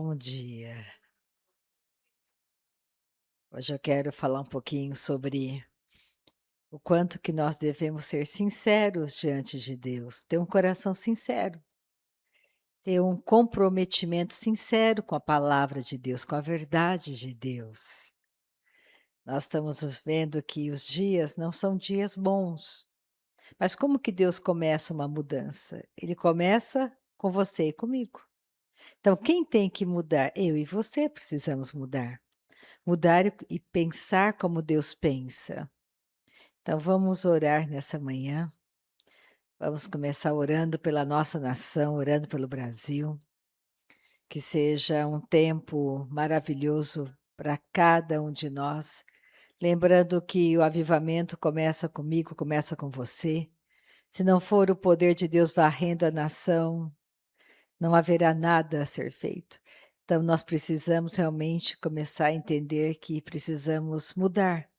Bom dia. Hoje eu quero falar um pouquinho sobre o quanto que nós devemos ser sinceros diante de Deus, ter um coração sincero, ter um comprometimento sincero com a palavra de Deus, com a verdade de Deus. Nós estamos vendo que os dias não são dias bons, mas como que Deus começa uma mudança? Ele começa com você e comigo. Então, quem tem que mudar? Eu e você precisamos mudar. Mudar e pensar como Deus pensa. Então vamos orar nessa manhã. Vamos começar orando pela nossa nação, orando pelo Brasil. Que seja um tempo maravilhoso para cada um de nós. Lembrando que o avivamento começa comigo, começa com você. Se não for o poder de Deus varrendo a nação, não haverá nada a ser feito. Então nós precisamos realmente começar a entender que precisamos mudar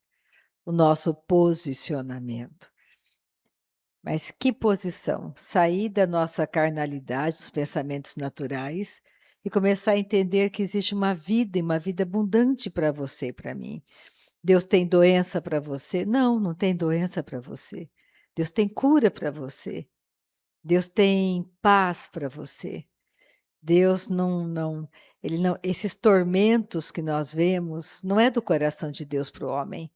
o nosso posicionamento. Mas que posição? Sair da nossa carnalidade, dos pensamentos naturais e começar a entender que existe uma vida e uma vida abundante para você e para mim. Deus tem doença para você? Não, não tem doença para você. Deus tem cura para você. Deus tem paz para você. Deus ele não, esses tormentos que nós vemos não é do coração de Deus para o homem.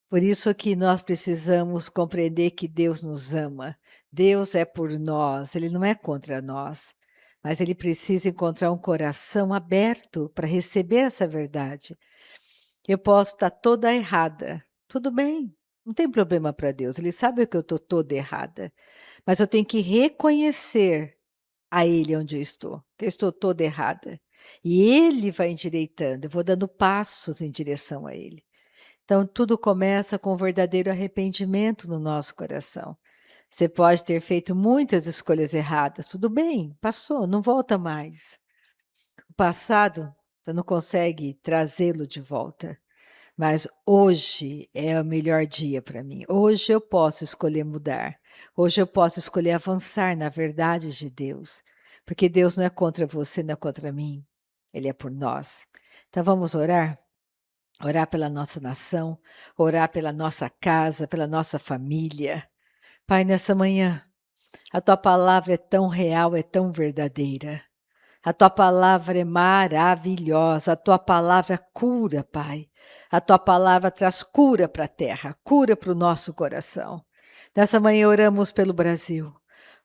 Por isso que nós precisamos compreender que Deus nos ama. Deus é por nós, Ele não é contra nós. Mas Ele precisa encontrar um coração aberto para receber essa verdade. Eu posso estar toda errada, tudo bem, não tem problema para Deus. Ele sabe que eu estou toda errada. Mas eu tenho que reconhecer a Ele onde eu estou, que eu estou toda errada. E Ele vai endireitando, eu vou dando passos em direção a Ele. Então, tudo começa com um verdadeiro arrependimento no nosso coração. Você pode ter feito muitas escolhas erradas, tudo bem, passou, não volta mais. O passado, você não consegue trazê-lo de volta. Mas hoje é o melhor dia para mim. Hoje eu posso escolher mudar. Hoje eu posso escolher avançar na verdade de Deus. Porque Deus não é contra você, não é contra mim. Ele é por nós. Então vamos orar? Orar pela nossa nação, orar pela nossa casa, pela nossa família. Pai, nessa manhã, a tua palavra é tão real, é tão verdadeira. A tua palavra é maravilhosa, a tua palavra cura, Pai. A tua palavra traz cura para a terra, cura para o nosso coração. Nessa manhã oramos pelo Brasil.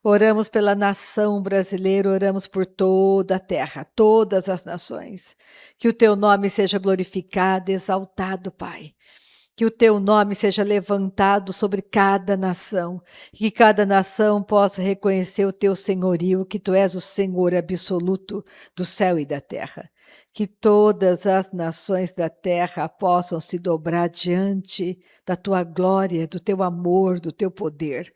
Oramos pela nação brasileira, oramos por toda a terra, todas as nações. Que o teu nome seja glorificado, exaltado, Pai. Que o teu nome seja levantado sobre cada nação, que cada nação possa reconhecer o teu senhorio, que tu és o Senhor absoluto do céu e da terra. Que todas as nações da terra possam se dobrar diante da tua glória, do teu amor, do teu poder.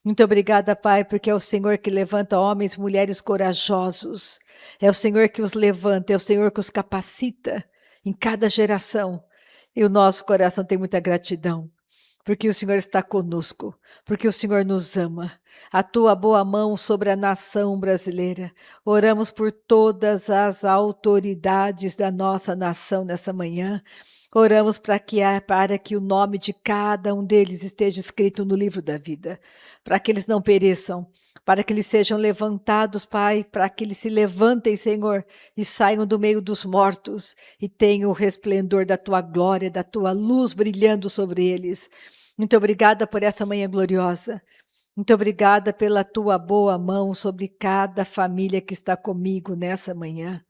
Muito obrigada, Pai, porque é o Senhor que levanta homens e mulheres corajosos. É o Senhor que os levanta, é o Senhor que os capacita em cada geração. E o nosso coração tem muita gratidão, porque o Senhor está conosco, porque o Senhor nos ama. A tua boa mão sobre a nação brasileira. Oramos por todas as autoridades da nossa nação nessa manhã. Oramos para que o nome de cada um deles esteja escrito no livro da vida, para que eles não pereçam, para que eles sejam levantados, Pai, para que eles se levantem, Senhor, e saiam do meio dos mortos e tenham o resplendor da tua glória, da tua luz brilhando sobre eles. Muito obrigada por essa manhã gloriosa. Muito obrigada pela tua boa mão sobre cada família que está comigo nessa manhã.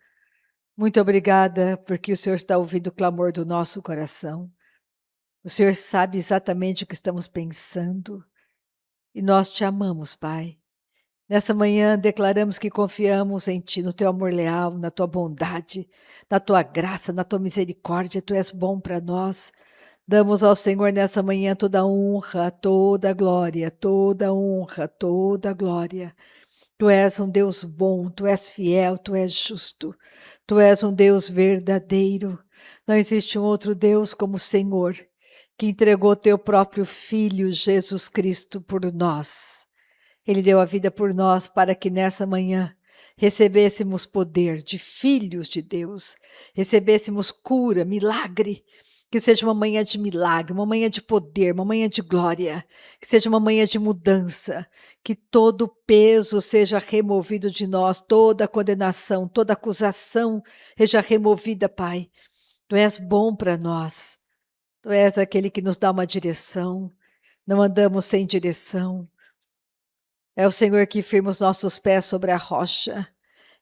Muito obrigada porque o Senhor está ouvindo o clamor do nosso coração. O Senhor sabe exatamente o que estamos pensando. E nós te amamos, Pai. Nessa manhã declaramos que confiamos em Ti, no Teu amor leal, na Tua bondade, na Tua graça, na Tua misericórdia. Tu és bom para nós. Damos ao Senhor nessa manhã toda a honra, toda a glória, toda a honra, toda a glória. Tu és um Deus bom, Tu és fiel, Tu és justo. Tu és um Deus verdadeiro. Não existe um outro Deus como o Senhor, que entregou Teu próprio Filho, Jesus Cristo, por nós. Ele deu a vida por nós para que nessa manhã recebêssemos poder de filhos de Deus, recebêssemos cura, milagre, que seja uma manhã de milagre, uma manhã de poder, uma manhã de glória, que seja uma manhã de mudança, que todo peso seja removido de nós, toda condenação, toda acusação seja removida, Pai. Tu és bom para nós, Tu és aquele que nos dá uma direção, não andamos sem direção. É o Senhor que firma os nossos pés sobre a rocha.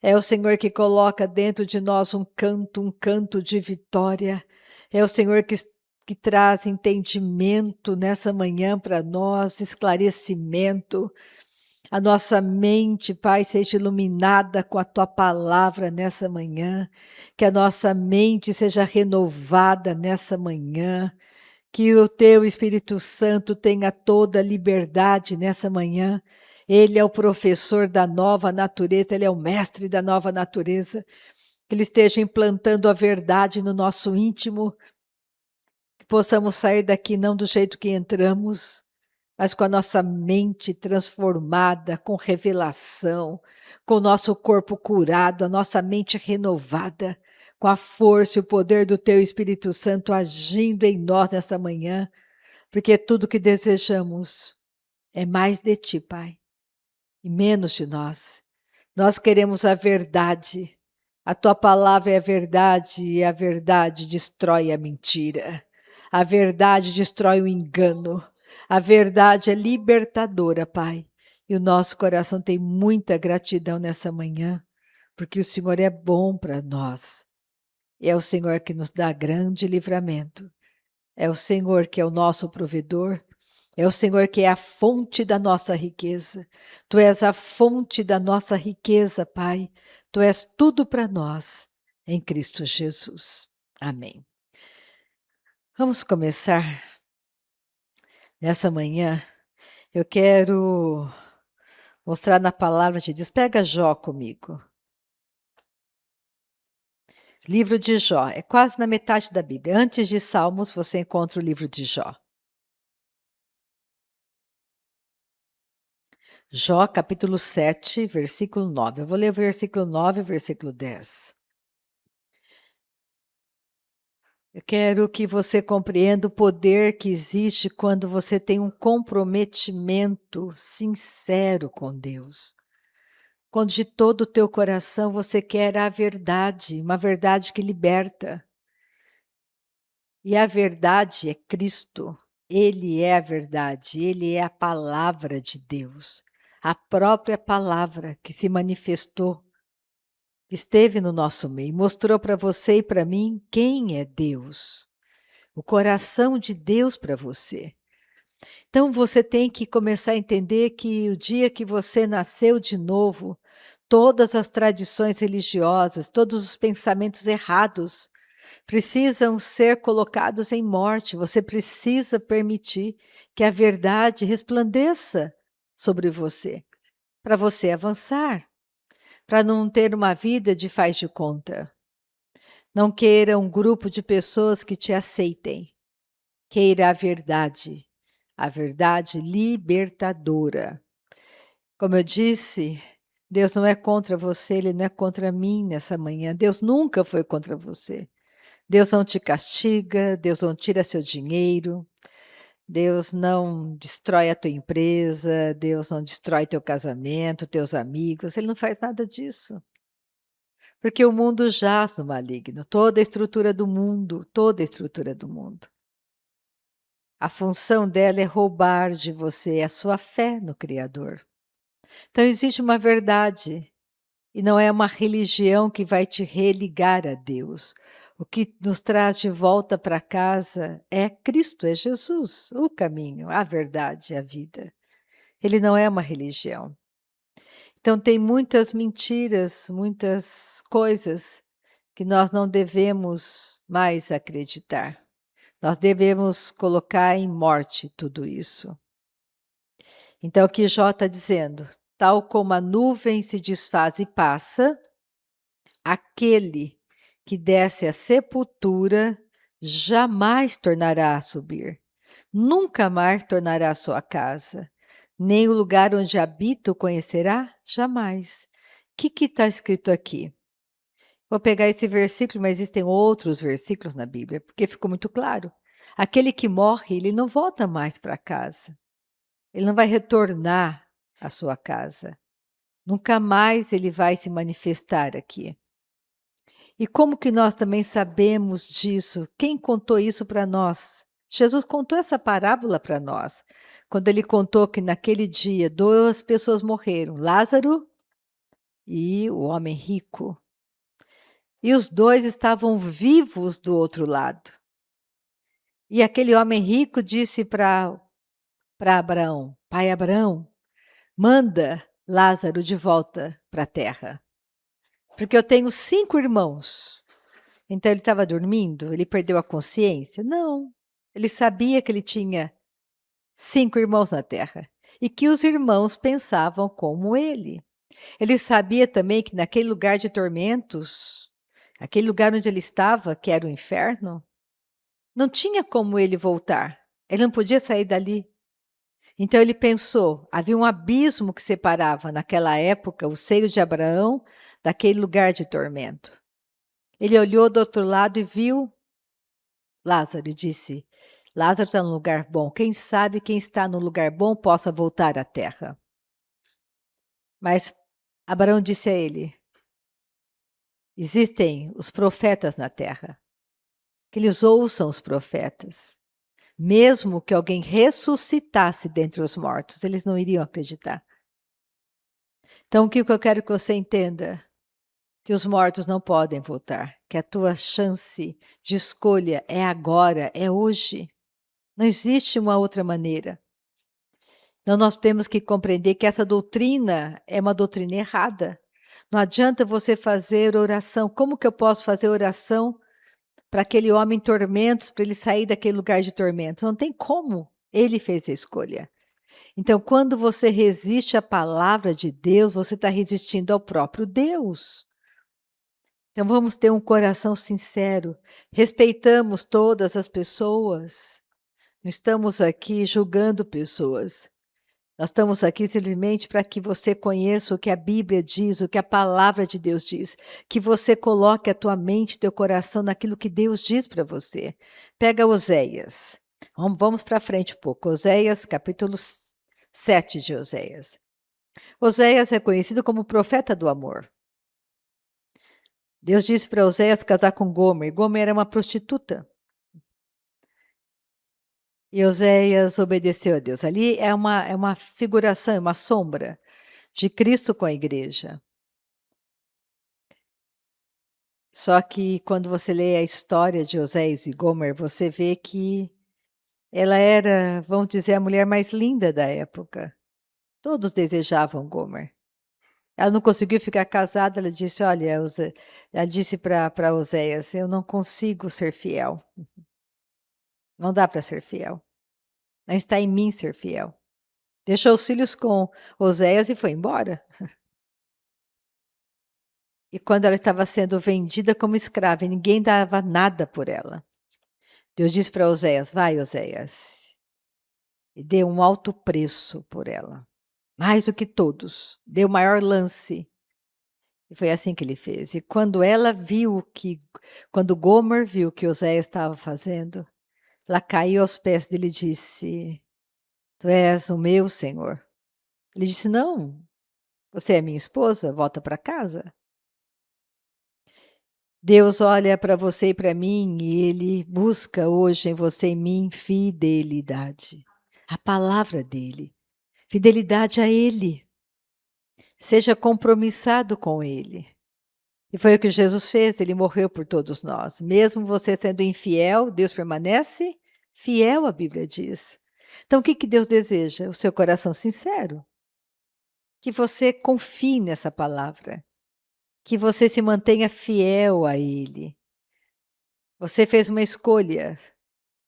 É o Senhor que coloca dentro de nós um canto de vitória. É o Senhor que traz entendimento nessa manhã para nós, esclarecimento. A nossa mente, Pai, seja iluminada com a Tua palavra nessa manhã. Que a nossa mente seja renovada nessa manhã. Que o Teu Espírito Santo tenha toda a liberdade nessa manhã. Ele é o professor da nova natureza, Ele é o mestre da nova natureza. Que Ele esteja implantando a verdade no nosso íntimo, que possamos sair daqui não do jeito que entramos, mas com a nossa mente transformada, com revelação, com o nosso corpo curado, a nossa mente renovada, com a força e o poder do Teu Espírito Santo agindo em nós nesta manhã, porque tudo que desejamos é mais de Ti, Pai, e menos de nós. Nós queremos a verdade. A Tua palavra é a verdade e a verdade destrói a mentira. A verdade destrói o engano. A verdade é libertadora, Pai. E o nosso coração tem muita gratidão nessa manhã, porque o Senhor é bom para nós. É o Senhor que nos dá grande livramento. É o Senhor que é o nosso provedor. É o Senhor que é a fonte da nossa riqueza. Tu és a fonte da nossa riqueza, Pai. Tu és tudo para nós, em Cristo Jesus. Amém. Vamos começar nessa manhã. Eu quero mostrar na palavra de Deus. Pega Jó comigo. Livro de Jó. É quase na metade da Bíblia. Antes de Salmos, você encontra o livro de Jó. Jó, capítulo 7, versículo 9. Eu vou ler o versículo 9 e o versículo 10. Eu quero que você compreenda o poder que existe quando você tem um comprometimento sincero com Deus. Quando de todo o teu coração você quer a verdade, uma verdade que liberta. E a verdade é Cristo. Ele é a verdade, Ele é a palavra de Deus. A própria palavra que se manifestou, esteve no nosso meio, mostrou para você e para mim quem é Deus. O coração de Deus para você. Então você tem que começar a entender que o dia que você nasceu de novo, todas as tradições religiosas, todos os pensamentos errados precisam ser colocados em morte. Você precisa permitir que a verdade resplandeça sobre você, para você avançar, para não ter uma vida de faz de conta. Não queira um grupo de pessoas que te aceitem. Queira a verdade libertadora. Como eu disse, Deus não é contra você, Ele não é contra mim nessa manhã. Deus nunca foi contra você. Deus não te castiga, Deus não tira seu dinheiro, Deus não destrói a tua empresa, Deus não destrói teu casamento, teus amigos, Ele não faz nada disso. Porque o mundo jaz no maligno, toda a estrutura do mundo, toda a estrutura do mundo. A função dela é roubar de você a sua fé no Criador. Então existe uma verdade, e não é uma religião que vai te religar a Deus. O que nos traz de volta para casa é Cristo, é Jesus, o caminho, a verdade, a vida. Ele não é uma religião. Então tem muitas mentiras, muitas coisas que nós não devemos mais acreditar. Nós devemos colocar em morte tudo isso. Então o que Jó está dizendo, tal como a nuvem se desfaz e passa, aquele que desce à sepultura jamais tornará a subir, nunca mais tornará a sua casa, nem o lugar onde habita o conhecerá, jamais. que está escrito aqui? Vou pegar esse versículo, mas existem outros versículos na Bíblia, porque ficou muito claro. Aquele que morre, ele não volta mais para casa. Ele não vai retornar à sua casa. Nunca mais ele vai se manifestar aqui. E como que nós também sabemos disso? Quem contou isso para nós? Jesus contou essa parábola para nós, quando ele contou que naquele dia 2 pessoas morreram, Lázaro e o homem rico. E os 2 estavam vivos do outro lado. E aquele homem rico disse para Abraão: Pai Abraão, manda Lázaro de volta para a terra, porque eu tenho 5 irmãos. Então ele estava dormindo? Ele perdeu a consciência? Não. Ele sabia que ele tinha 5 irmãos na terra e que os irmãos pensavam como ele. Ele sabia também que naquele lugar de tormentos, aquele lugar onde ele estava, que era o inferno, não tinha como ele voltar. Ele não podia sair dali. Então ele pensou, havia um abismo que separava naquela época o seio de Abraão daquele lugar de tormento. Ele olhou do outro lado e viu Lázaro e disse: Lázaro está num lugar bom. Quem sabe quem está no lugar bom possa voltar à terra. Mas Abraão disse a ele: existem os profetas na terra. Que eles ouçam os profetas. Mesmo que alguém ressuscitasse dentre os mortos, eles não iriam acreditar. Então, o que eu quero que você entenda? Que os mortos não podem voltar, que a tua chance de escolha é agora, é hoje. Não existe uma outra maneira. Então, nós temos que compreender que essa doutrina é uma doutrina errada. Não adianta você fazer oração. Como que eu posso fazer oração para aquele homem em tormentos, para ele sair daquele lugar de tormentos? Não tem como. Ele fez a escolha. Então, quando você resiste à palavra de Deus, você está resistindo ao próprio Deus. Então, vamos ter um coração sincero. Respeitamos todas as pessoas. Não estamos aqui julgando pessoas. Nós estamos aqui simplesmente para que você conheça o que a Bíblia diz, o que a palavra de Deus diz, que você coloque a tua mente, teu coração naquilo que Deus diz para você. Pega Oséias. Vamos para frente um pouco. Oséias, capítulo 7 de Oséias. Oséias é conhecido como profeta do amor. Deus disse para Oséias casar com Gomer. Gomer era uma prostituta. E Oséias obedeceu a Deus. Ali é uma figuração, é uma sombra de Cristo com a igreja. Só que quando você lê a história de Oséias e Gomer, você vê que ela era, vamos dizer, a mulher mais linda da época. Todos desejavam Gomer. Ela não conseguiu ficar casada, ela disse, olha, ela disse para Oséias, eu não consigo ser fiel. Não dá para ser fiel. Não está em mim ser fiel. Deixou os filhos com Oséias e foi embora. E quando ela estava sendo vendida como escrava, e ninguém dava nada por ela. Deus disse para Oséias, vai Oséias, e dê um alto preço por ela. Mais do que todos. Deu o maior lance. E foi assim que ele fez. E quando Gomer viu o que Oséias estava fazendo, ela caiu aos pés dele e disse, tu és o meu Senhor. Ele disse, não, você é minha esposa, volta para casa. Deus olha para você e para mim e Ele busca hoje em você e em mim fidelidade. A palavra dEle. Fidelidade a Ele. Seja compromissado com Ele. E foi o que Jesus fez, Ele morreu por todos nós. Mesmo você sendo infiel, Deus permanece fiel, a Bíblia diz. Então o que Deus deseja? O seu coração sincero. Que você confie nessa palavra. Que você se mantenha fiel a Ele. Você fez uma escolha.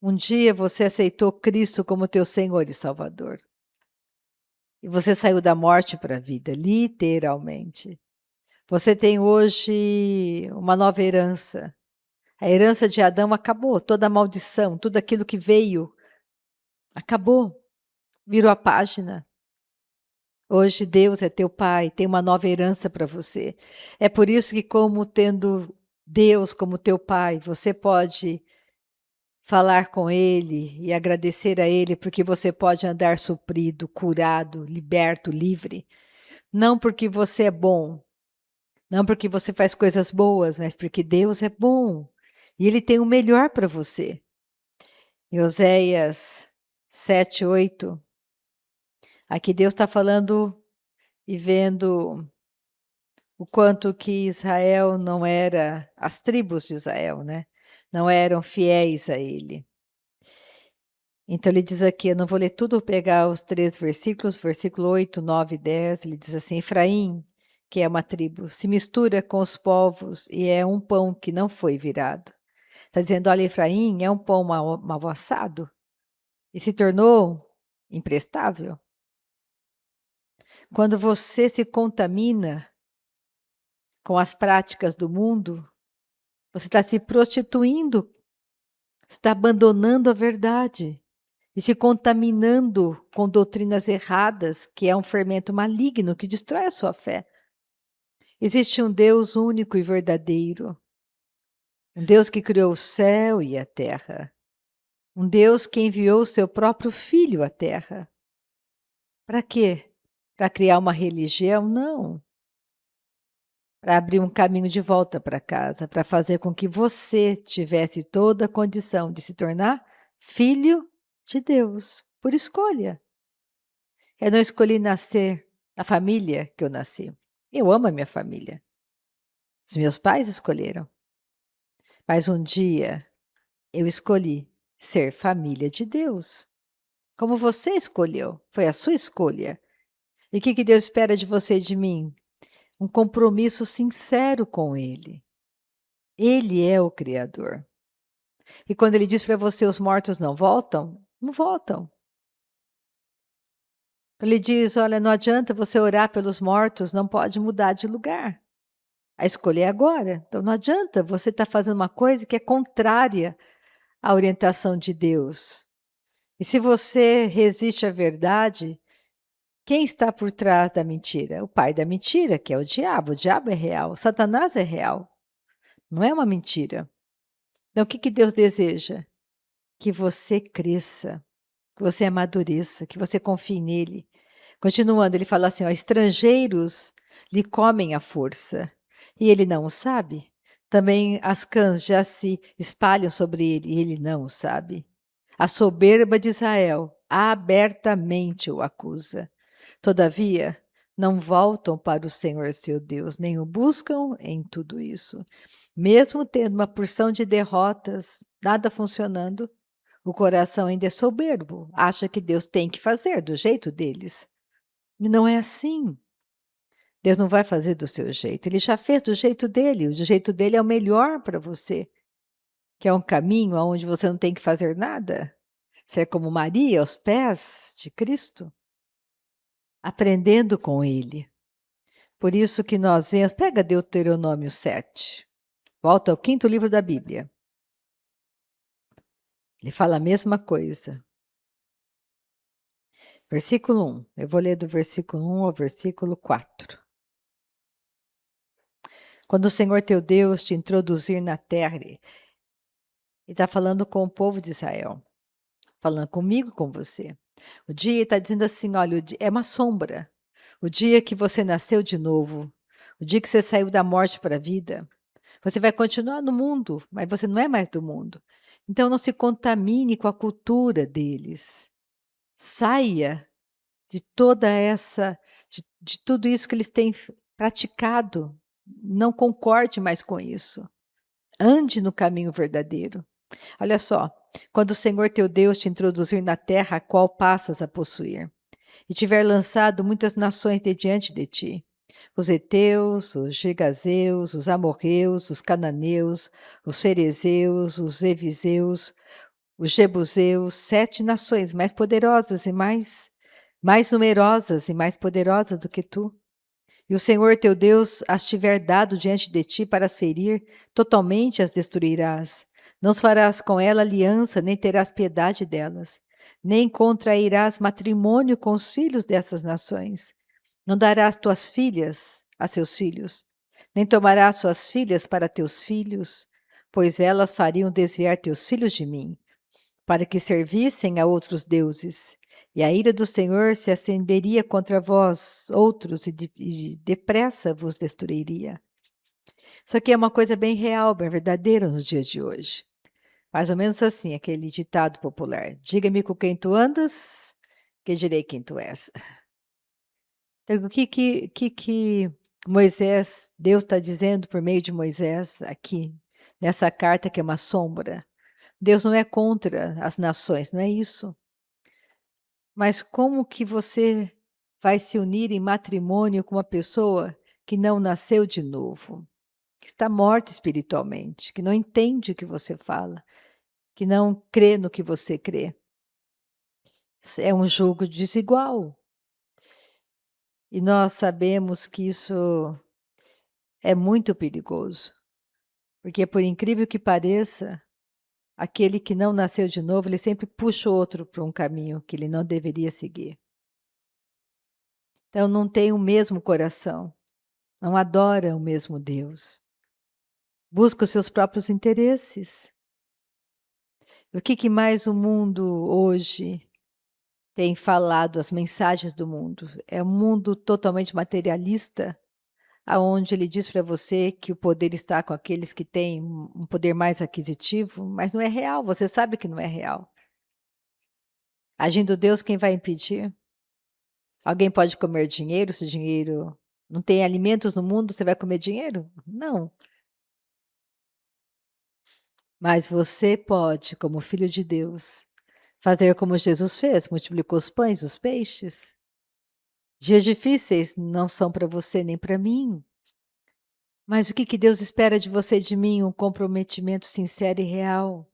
Um dia você aceitou Cristo como teu Senhor e Salvador. E você saiu da morte para a vida, literalmente. Você tem hoje uma nova herança. A herança de Adão acabou, toda a maldição, tudo aquilo que veio, acabou, virou a página. Hoje Deus é teu Pai, tem uma nova herança para você. É por isso que, como tendo Deus como teu Pai, você pode falar com Ele e agradecer a Ele, porque você pode andar suprido, curado, liberto, livre. Não porque você é bom, não porque você faz coisas boas, mas porque Deus é bom e Ele tem o melhor para você. Em Oséias 7:8, aqui Deus está falando e vendo o quanto que Israel não era, as tribos de Israel, né? Não eram fiéis a Ele. Então ele diz aqui, eu não vou ler tudo, vou pegar os 3 versículos, versículo 8, 9 e 10, ele diz assim, Efraim, que é uma tribo, se mistura com os povos e é um pão que não foi virado. Está dizendo, olha, Efraim é um pão mal assado e se tornou imprestável. Quando você se contamina com as práticas do mundo, você está se prostituindo, você está abandonando a verdade e se contaminando com doutrinas erradas, que é um fermento maligno que destrói a sua fé. Existe um Deus único e verdadeiro, um Deus que criou o céu e a terra, um Deus que enviou o seu próprio Filho à terra. Para quê? Para criar uma religião? Não. Para abrir um caminho de volta para casa, para fazer com que você tivesse toda a condição de se tornar filho de Deus, por escolha. Eu não escolhi nascer na família que eu nasci. Eu amo a minha família. Os meus pais escolheram. Mas um dia eu escolhi ser família de Deus. Como você escolheu, foi a sua escolha. E o que Deus espera de você e de mim? Um compromisso sincero com Ele. Ele é o Criador. E quando Ele diz para você, os mortos não voltam, não voltam. Ele diz, olha, não adianta você orar pelos mortos, não pode mudar de lugar. A escolha é agora. Então não adianta você estar fazendo uma coisa que é contrária à orientação de Deus. E se você resiste à verdade, quem está por trás da mentira? O pai da mentira, que é o diabo. O diabo é real. Satanás é real. Não é uma mentira. Então o que Deus deseja? Que você cresça, que você amadureça, que você confie nele. Continuando, ele fala assim, ó, estrangeiros lhe comem à força, e ele não o sabe. Também as cãs já se espalham sobre ele, e ele não o sabe. A soberba de Israel abertamente o acusa. Todavia, não voltam para o Senhor seu Deus, nem o buscam em tudo isso. Mesmo tendo uma porção de derrotas, nada funcionando, o coração ainda é soberbo, acha que Deus tem que fazer do jeito deles. E não é assim. Deus não vai fazer do seu jeito, Ele já fez do jeito dele, o jeito dele é o melhor para você, que é um caminho onde você não tem que fazer nada, ser como Maria aos pés de Cristo, aprendendo com Ele. Por isso que nós vemos, pega Deuteronômio 7, volta ao 5º livro da Bíblia. Ele fala a mesma coisa. Versículo 1, eu vou ler do versículo 1 ao versículo 4. Quando o Senhor teu Deus te introduzir na terra, Ele está falando com o povo de Israel, falando comigo, com você. O dia está dizendo assim, olha, é uma sombra. O dia que você nasceu de novo, o dia que você saiu da morte para a vida, você vai continuar no mundo, mas você não é mais do mundo. Então não se contamine com a cultura deles. Saia de toda essa, de tudo isso que eles têm praticado. Não concorde mais com isso. Ande no caminho verdadeiro. Olha só, quando o Senhor teu Deus te introduzir na terra a qual passas a possuir, e tiver lançado muitas nações de diante de ti, os heteus, os gigazeus, os amorreus, os cananeus, os ferezeus, os eviseus, os jebuseus, 7 nações mais poderosas e mais numerosas e mais poderosas do que tu. E o Senhor teu Deus as tiver dado diante de ti para as ferir, totalmente as destruirás. Não farás com ela aliança, nem terás piedade delas, nem contrairás matrimônio com os filhos dessas nações. Não darás tuas filhas a seus filhos, nem tomarás suas filhas para teus filhos, pois elas fariam desviar teus filhos de mim, para que servissem a outros deuses. E a ira do Senhor se acenderia contra vós outros e depressa vos destruiria. Isso aqui é uma coisa bem real, bem verdadeira nos dias de hoje. Mais ou menos assim, aquele ditado popular: diga-me com quem tu andas, que direi quem tu és. Então, o que Moisés, Deus está dizendo por meio de Moisés aqui, nessa carta que é uma sombra? Deus não é contra as nações, não é isso. Mas como que você vai se unir em matrimônio com uma pessoa que não nasceu de novo, que está morta espiritualmente, que não entende o que você fala, que não crê no que você crê? É um jogo desigual. E nós sabemos que isso é muito perigoso, porque por incrível que pareça, aquele que não nasceu de novo, ele sempre puxa o outro para um caminho que ele não deveria seguir. Então não tem o mesmo coração, não adora o mesmo Deus, busca os seus próprios interesses. O que mais o mundo hoje tem falado, as mensagens do mundo? É um mundo totalmente materialista, aonde ele diz para você que o poder está com aqueles que têm um poder mais aquisitivo, mas não é real, você sabe que não é real. Agindo Deus, quem vai impedir? Alguém pode comer dinheiro se dinheiro não tem alimentos no mundo, você vai comer dinheiro? Não. Mas você pode, como filho de Deus, fazer como Jesus fez, multiplicou os pães, os peixes. Dias difíceis não são para você nem para mim. Mas o que Deus espera de você e de mim? Um comprometimento sincero e real.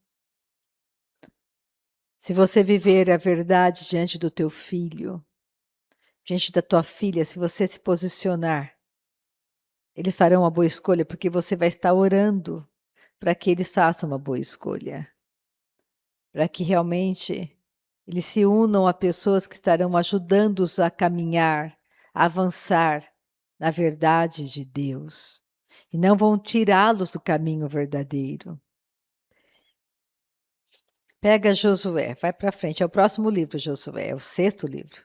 Se você viver a verdade diante do teu filho, diante da tua filha, se você se posicionar, eles farão uma boa escolha, porque você vai estar orando para que eles façam uma boa escolha. Para que realmente eles se unam a pessoas que estarão ajudando-os a caminhar, a avançar na verdade de Deus. E não vão tirá-los do caminho verdadeiro. Pega Josué, vai para frente, é o próximo livro, Josué, é o 6º livro.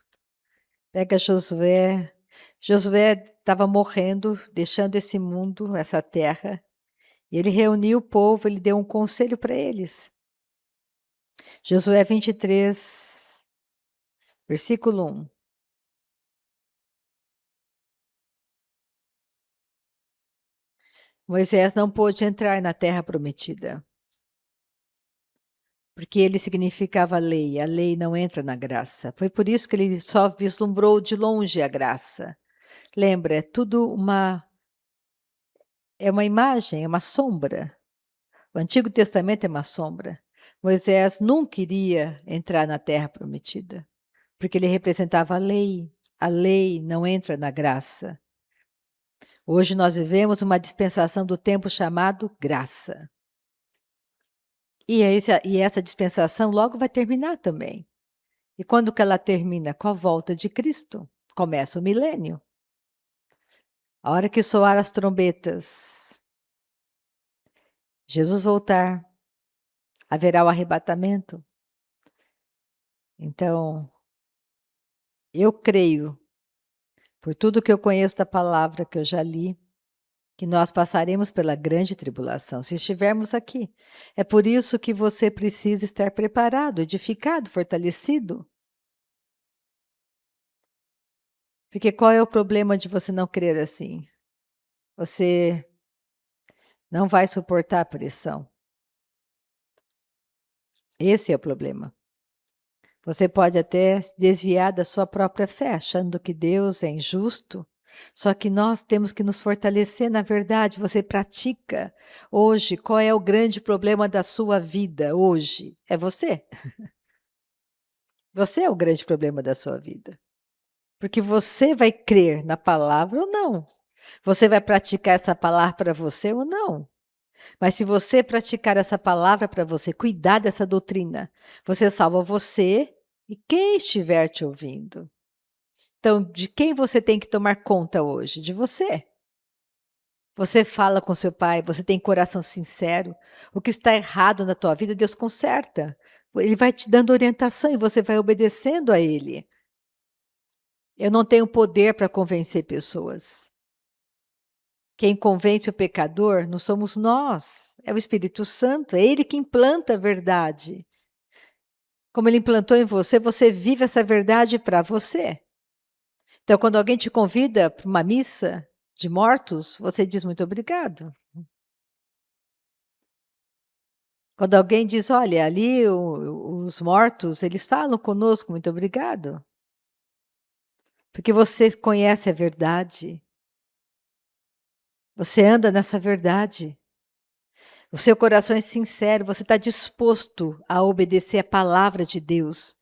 Pega Josué. Josué estava morrendo, deixando esse mundo, essa terra, e ele reuniu o povo, ele deu um conselho para eles. Josué 23, versículo 1. Moisés não pôde entrar na terra prometida, porque ele significava lei, a lei não entra na graça. Foi por isso que ele só vislumbrou de longe a graça. Lembra, é tudo é uma imagem, é uma sombra. O Antigo Testamento é uma sombra. Moisés nunca iria entrar na terra prometida, porque ele representava a lei. A lei não entra na graça. Hoje nós vivemos uma dispensação do tempo chamado graça. E essa dispensação logo vai terminar também. E quando que ela termina? Com a volta de Cristo. Começa o milênio. A hora que soar as trombetas, Jesus voltar, haverá o arrebatamento. Então, eu creio, por tudo que eu conheço da palavra que eu já li, que nós passaremos pela grande tribulação, se estivermos aqui. É por isso que você precisa estar preparado, edificado, fortalecido. Porque qual é o problema de você não crer assim? Você não vai suportar a pressão. Esse é o problema. Você pode até se desviar da sua própria fé, achando que Deus é injusto. Só que nós temos que nos fortalecer na verdade. Você pratica hoje. Qual é o grande problema da sua vida hoje? É você. Você é o grande problema da sua vida. Porque você vai crer na palavra ou não. Você vai praticar essa palavra para você ou não. Mas se você praticar essa palavra para você, cuidar dessa doutrina, você salva você e quem estiver te ouvindo. Então, de quem você tem que tomar conta hoje? De você. Você fala com seu pai, você tem coração sincero. O que está errado na tua vida, Deus conserta. Ele vai te dando orientação e você vai obedecendo a ele. Eu não tenho poder para convencer pessoas. Quem convence o pecador não somos nós, é o Espírito Santo, é ele que implanta a verdade. Como ele implantou em você, você vive essa verdade para você. Então, quando alguém te convida para uma missa de mortos, você diz muito obrigado. Quando alguém diz, olha, ali os mortos, eles falam conosco, muito obrigado. Porque você conhece a verdade. Você anda nessa verdade. O seu coração é sincero, você está disposto a obedecer a palavra de Deus.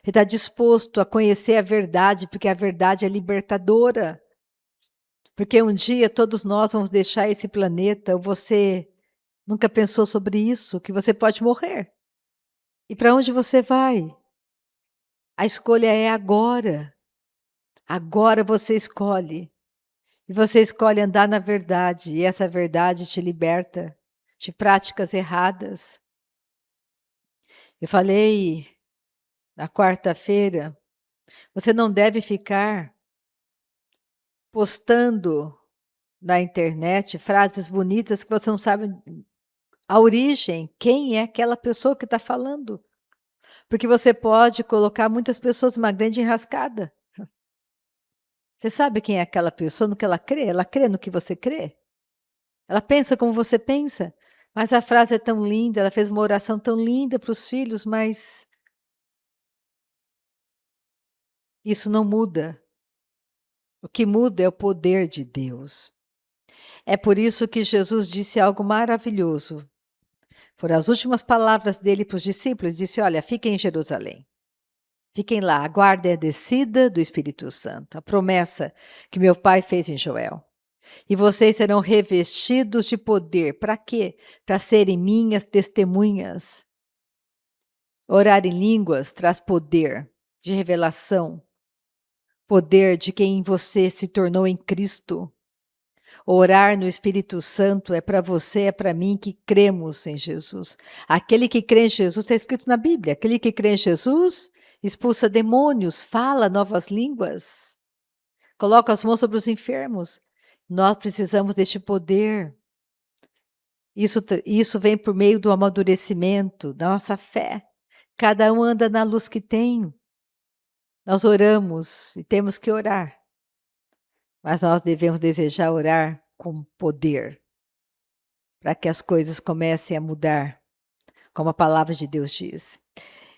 Você está disposto a conhecer a verdade, porque a verdade é libertadora. Porque um dia todos nós vamos deixar esse planeta, ou você nunca pensou sobre isso, que você pode morrer. E para onde você vai? A escolha é agora. Agora você escolhe. E você escolhe andar na verdade, e essa verdade te liberta de práticas erradas. Eu falei na quarta-feira, você não deve ficar postando na internet frases bonitas que você não sabe a origem, quem é aquela pessoa que está falando. Porque você pode colocar muitas pessoas numa grande enrascada. Você sabe quem é aquela pessoa, no que ela crê? Ela crê no que você crê? Ela pensa como você pensa? Mas a frase é tão linda, ela fez uma oração tão linda para os filhos, mas isso não muda. O que muda é o poder de Deus. É por isso que Jesus disse algo maravilhoso. Foram as últimas palavras dele para os discípulos. Ele disse, olha, fiquem em Jerusalém. Fiquem lá, aguardem a descida do Espírito Santo. A promessa que meu pai fez em Joel. E vocês serão revestidos de poder. Para quê? Para serem minhas testemunhas. Orar em línguas traz poder de revelação. Poder de quem você se tornou em Cristo. Orar no Espírito Santo é para você, é para mim que cremos em Jesus. Aquele que crê em Jesus, está escrito na Bíblia, aquele que crê em Jesus expulsa demônios, fala novas línguas, coloca as mãos sobre os enfermos. Nós precisamos deste poder. Isso vem por meio do amadurecimento, da nossa fé. Cada um anda na luz que tem. Nós oramos e temos que orar. Mas nós devemos desejar orar com poder, para que as coisas comecem a mudar, como a palavra de Deus diz.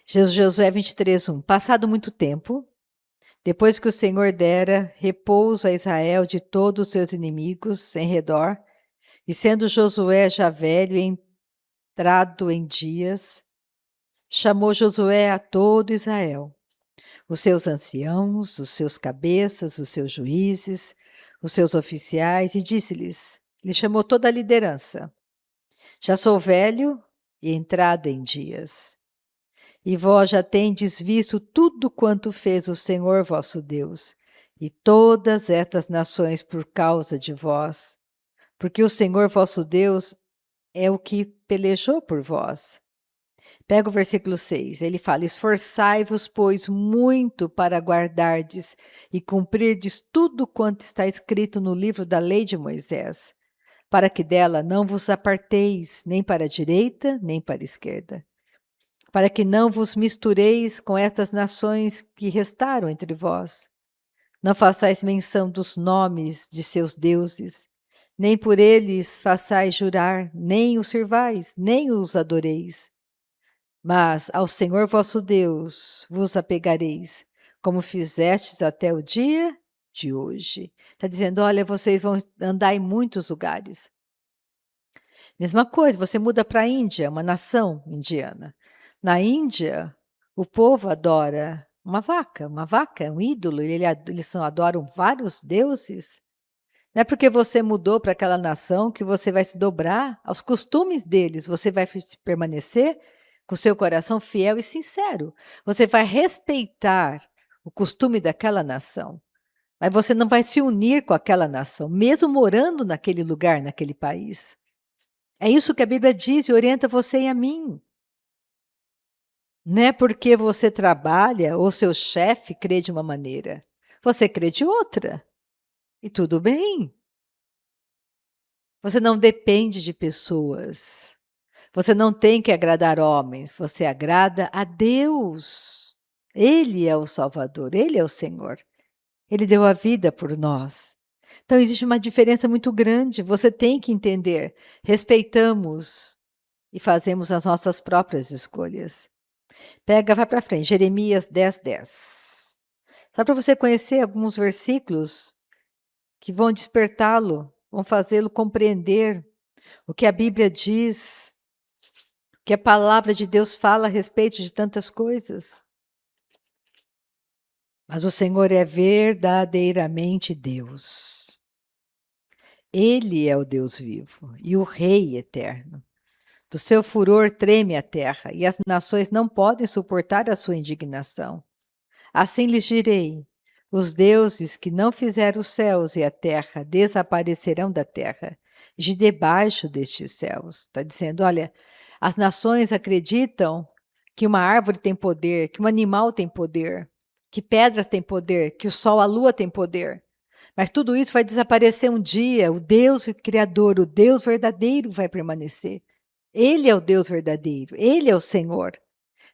Josué 23:1. Passado muito tempo, depois que o Senhor dera repouso a Israel de todos os seus inimigos em redor, e sendo Josué já velho e entrado em dias, chamou Josué a todo Israel, os seus anciãos, os seus cabeças, os seus juízes, os seus oficiais, e disse-lhes, ele chamou toda a liderança, já sou velho e entrado em dias, e vós já tendes visto tudo quanto fez o Senhor vosso Deus, e todas estas nações por causa de vós, porque o Senhor vosso Deus é o que pelejou por vós. Pega o versículo 6, ele fala, esforçai-vos, pois, muito para guardardes e cumprirdes tudo quanto está escrito no livro da lei de Moisés, para que dela não vos aparteis, nem para a direita, nem para a esquerda, para que não vos mistureis com estas nações que restaram entre vós. Não façais menção dos nomes de seus deuses, nem por eles façais jurar, nem os sirvais, nem os adoreis. Mas ao Senhor vosso Deus vos apegareis, como fizestes até o dia de hoje. Está dizendo, olha, vocês vão andar em muitos lugares. Mesma coisa, você muda para a Índia, uma nação indiana. Na Índia, o povo adora uma vaca é um ídolo, eles adoram vários deuses. Não é porque você mudou para aquela nação que você vai se dobrar aos costumes deles, você vai permanecer com seu coração fiel e sincero. Você vai respeitar o costume daquela nação. Mas você não vai se unir com aquela nação, mesmo morando naquele lugar, naquele país. É isso que a Bíblia diz e orienta você e a mim. Não é porque você trabalha ou seu chefe crê de uma maneira, você crê de outra. E tudo bem. Você não depende de pessoas. Você não tem que agradar homens, você agrada a Deus. Ele é o Salvador, Ele é o Senhor. Ele deu a vida por nós. Então existe uma diferença muito grande, você tem que entender. Respeitamos e fazemos as nossas próprias escolhas. Pega, vai para frente, Jeremias 10:10. Só para você conhecer alguns versículos que vão despertá-lo, vão fazê-lo compreender o que a Bíblia diz, o que a palavra de Deus fala a respeito de tantas coisas. Mas o Senhor é verdadeiramente Deus. Ele é o Deus vivo e o Rei eterno. Do seu furor treme a terra, e as nações não podem suportar a sua indignação. Assim lhes direi: os deuses que não fizeram os céus e a terra desaparecerão da terra, de debaixo destes céus. Está dizendo: olha, as nações acreditam que uma árvore tem poder, que um animal tem poder, que pedras têm poder, que o sol, a lua têm poder. Mas tudo isso vai desaparecer um dia. O Deus Criador, o Deus verdadeiro vai permanecer. Ele é o Deus verdadeiro, Ele é o Senhor.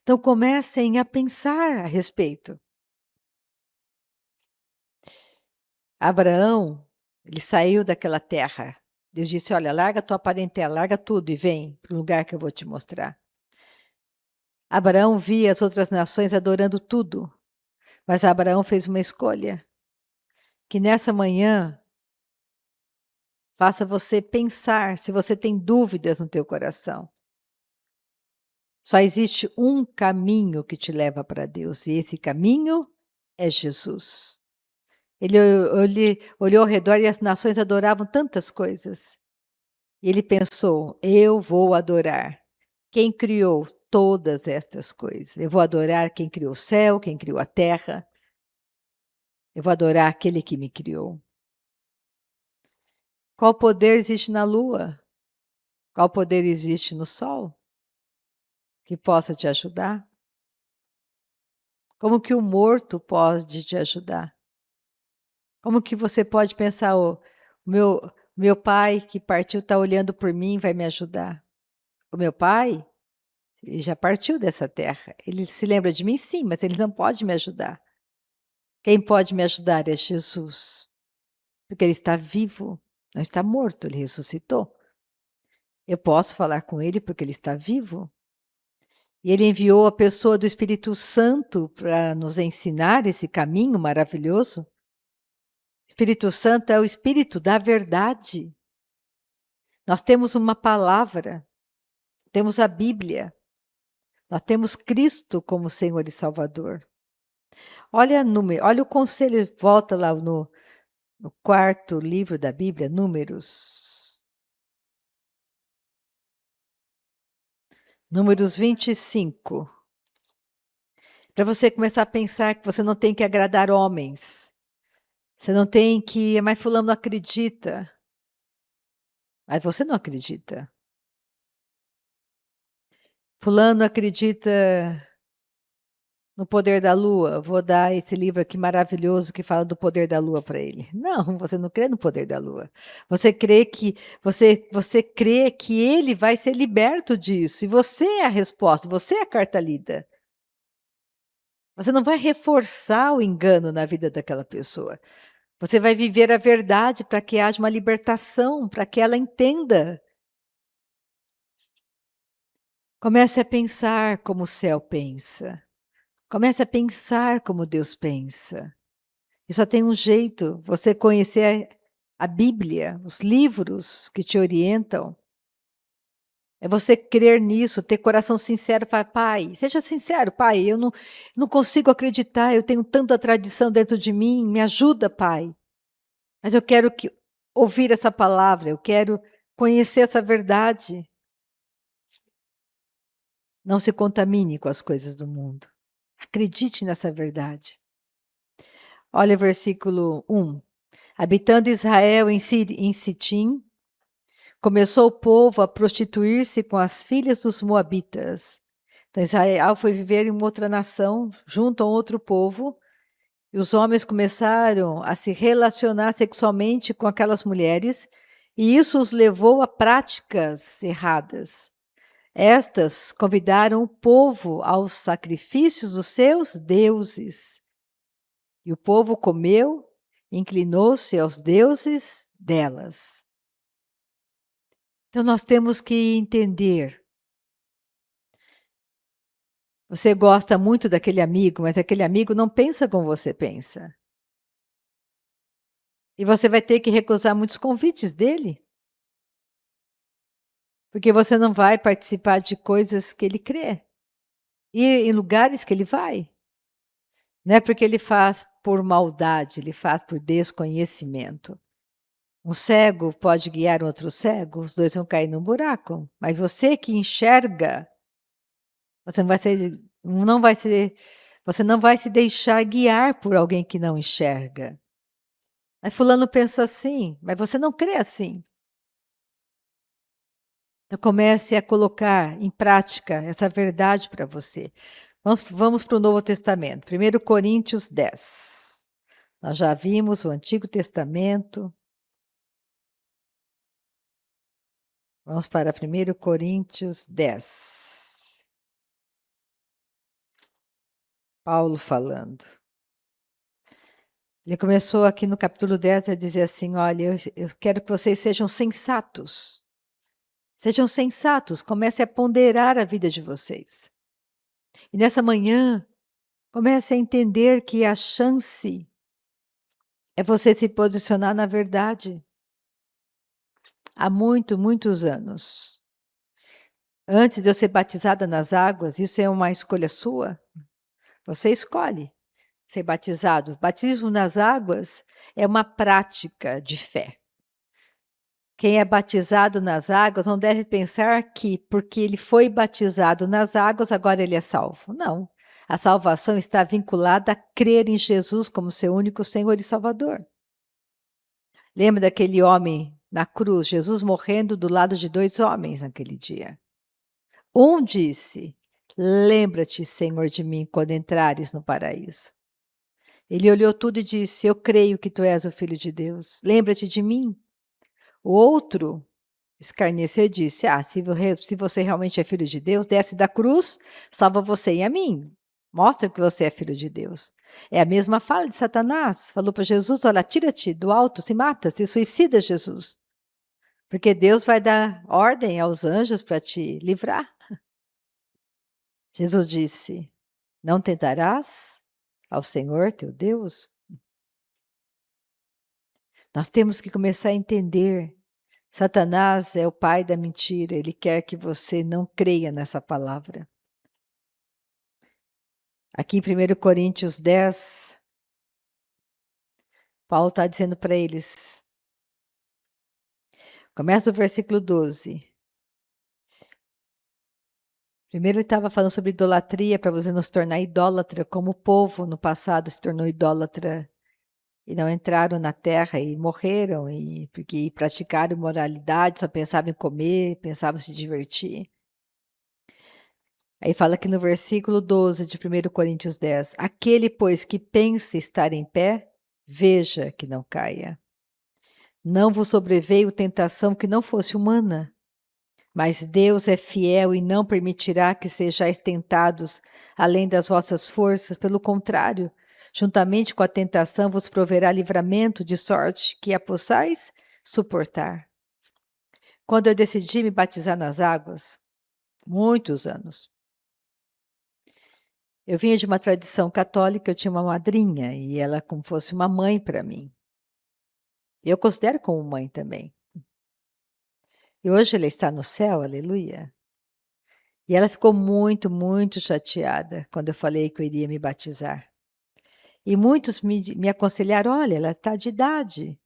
Então comecem a pensar a respeito. Abraão, ele saiu daquela terra. Deus disse: olha, larga tua parentela, larga tudo e vem para o lugar que eu vou te mostrar. Abraão via as outras nações adorando tudo, mas Abraão fez uma escolha. Que nessa manhã faça você pensar se você tem dúvidas no teu coração. Só existe um caminho que te leva para Deus, e esse caminho é Jesus. Ele olhou ao redor e as nações adoravam tantas coisas. E ele pensou: eu vou adorar quem criou todas estas coisas. Eu vou adorar quem criou o céu, quem criou a terra. Eu vou adorar aquele que me criou. Qual poder existe na lua? Qual poder existe no sol que possa te ajudar? Como que o morto pode te ajudar? Como que você pode pensar: o meu pai que partiu está olhando por mim, vai me ajudar? O meu pai, ele já partiu dessa terra. Ele se lembra de mim, sim, mas ele não pode me ajudar. Quem pode me ajudar é Jesus, porque ele está vivo, não está morto, ele ressuscitou. Eu posso falar com ele porque ele está vivo. E ele enviou a pessoa do Espírito Santo para nos ensinar esse caminho maravilhoso. O Espírito Santo é o Espírito da verdade. Nós temos uma palavra, temos a Bíblia, nós temos Cristo como Senhor e Salvador. Olha o conselho, volta lá no quarto livro da Bíblia, Números. Números 25. Para você começar a pensar que você não tem que agradar homens. Você não tem que, mas fulano não acredita. Mas você não acredita. Fulano acredita no poder da lua. Vou dar esse livro aqui maravilhoso que fala do poder da lua para ele. Não, você não crê no poder da lua. Você crê que você crê que ele vai ser liberto disso. E você é a resposta, você é a carta lida. Você não vai reforçar o engano na vida daquela pessoa. Você vai viver a verdade para que haja uma libertação, para que ela entenda. Comece a pensar como o céu pensa. Comece a pensar como Deus pensa. E só tem um jeito, você conhecer a Bíblia, os livros que te orientam. É você crer nisso, ter coração sincero, falar: pai, seja sincero, pai, eu não consigo acreditar, eu tenho tanta tradição dentro de mim, me ajuda, pai. Mas eu quero ouvir essa palavra, eu quero conhecer essa verdade. Não se contamine com as coisas do mundo. Acredite nessa verdade. Olha o versículo 1. Habitando Israel em Sitim, começou o povo a prostituir-se com as filhas dos moabitas. Então Israel foi viver em uma outra nação, junto a outro povo, e os homens começaram a se relacionar sexualmente com aquelas mulheres, e isso os levou a práticas erradas. Estas convidaram o povo aos sacrifícios dos seus deuses. E o povo comeu, inclinou-se aos deuses delas. Então nós temos que entender. Você gosta muito daquele amigo, mas aquele amigo não pensa como você pensa. E você vai ter que recusar muitos convites dele. Porque você não vai participar de coisas que ele crê. Ir em lugares que ele vai. Não é porque ele faz por maldade, ele faz por desconhecimento. Um cego pode guiar outro cego, os dois vão cair num buraco. Mas você que enxerga, você não vai se deixar guiar por alguém que não enxerga. Mas fulano pensa assim, mas você não crê assim. Então comece a colocar em prática essa verdade para você. Vamos para o Novo Testamento, 1 Coríntios 10. Nós já vimos o Antigo Testamento. Vamos para 1 Coríntios 10. Paulo falando. Ele começou aqui no capítulo 10 a dizer assim: olha, eu quero que vocês sejam sensatos. Sejam sensatos, comece a ponderar a vida de vocês. E nessa manhã, comece a entender que a chance é você se posicionar na verdade. Há muitos anos. Antes de eu ser batizada nas águas, isso é uma escolha sua. Você escolhe ser batizado. Batismo nas águas é uma prática de fé. Quem é batizado nas águas não deve pensar que, porque ele foi batizado nas águas, agora ele é salvo. Não. A salvação está vinculada a crer em Jesus como seu único Senhor e Salvador. Lembra daquele homem na cruz, Jesus morrendo do lado de dois homens naquele dia. Um disse: lembra-te, Senhor, de mim quando entrares no paraíso. Ele olhou tudo e disse: eu creio que tu és o Filho de Deus. Lembra-te de mim. O outro escarneceu e disse: se você realmente é filho de Deus, desce da cruz, salva você e a mim. Mostra que você é filho de Deus. É a mesma fala de Satanás. Falou para Jesus: olha, tira-te do alto, se mata, se suicida, Jesus. Porque Deus vai dar ordem aos anjos para te livrar. Jesus disse: não tentarás ao Senhor teu Deus? Nós temos que começar a entender. Satanás é o pai da mentira, ele quer que você não creia nessa palavra. Aqui em 1 Coríntios 10, Paulo está dizendo para eles, começa o versículo 12. Primeiro ele estava falando sobre idolatria, para você não se tornar idólatra, como o povo no passado se tornou idólatra e não entraram na terra e morreram, porque praticaram imoralidade, só pensavam em comer, pensavam em se divertir. Aí fala aqui no versículo 12 de 1 Coríntios 10, aquele, pois, que pensa estar em pé, veja que não caia. Não vos sobreveio tentação que não fosse humana, mas Deus é fiel e não permitirá que sejais tentados além das vossas forças, pelo contrário, juntamente com a tentação vos proverá livramento, de sorte que a possais suportar. Quando eu decidi me batizar nas águas, muitos anos, eu vinha de uma tradição católica, eu tinha uma madrinha e ela como fosse uma mãe para mim. Eu considero como mãe também. E hoje ela está no céu, aleluia. E ela ficou muito chateada quando eu falei que eu iria me batizar. E muitos me aconselharam, olha, ela está de idade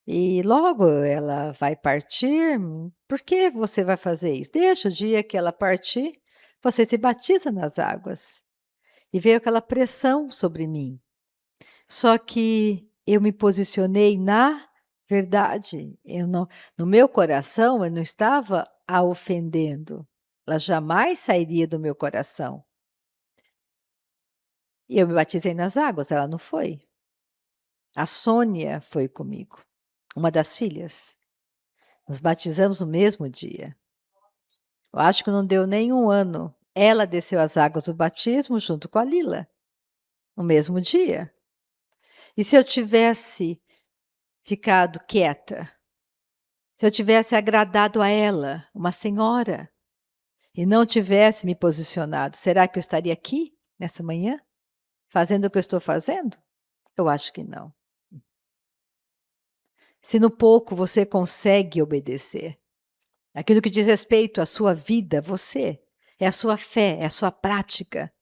e logo ela vai partir, por que você vai fazer isso? Deixa o dia que ela partir, você se batiza nas águas. E veio aquela pressão sobre mim. Só que eu me posicionei na verdade. No meu coração, eu não estava a ofendendo. Ela jamais sairia do meu coração. E eu me batizei nas águas, ela não foi. A Sônia foi comigo, uma das filhas. Nos batizamos no mesmo dia. Eu acho que não deu nem um ano. Ela desceu as águas do batismo junto com a Lila, no mesmo dia. E se eu tivesse ficado quieta, se eu tivesse agradado a ela, uma senhora, e não tivesse me posicionado, será que eu estaria aqui nessa manhã, fazendo o que eu estou fazendo? Eu acho que não. Se no pouco você consegue obedecer, aquilo que diz respeito à sua vida, você, é a sua fé, é a sua prática.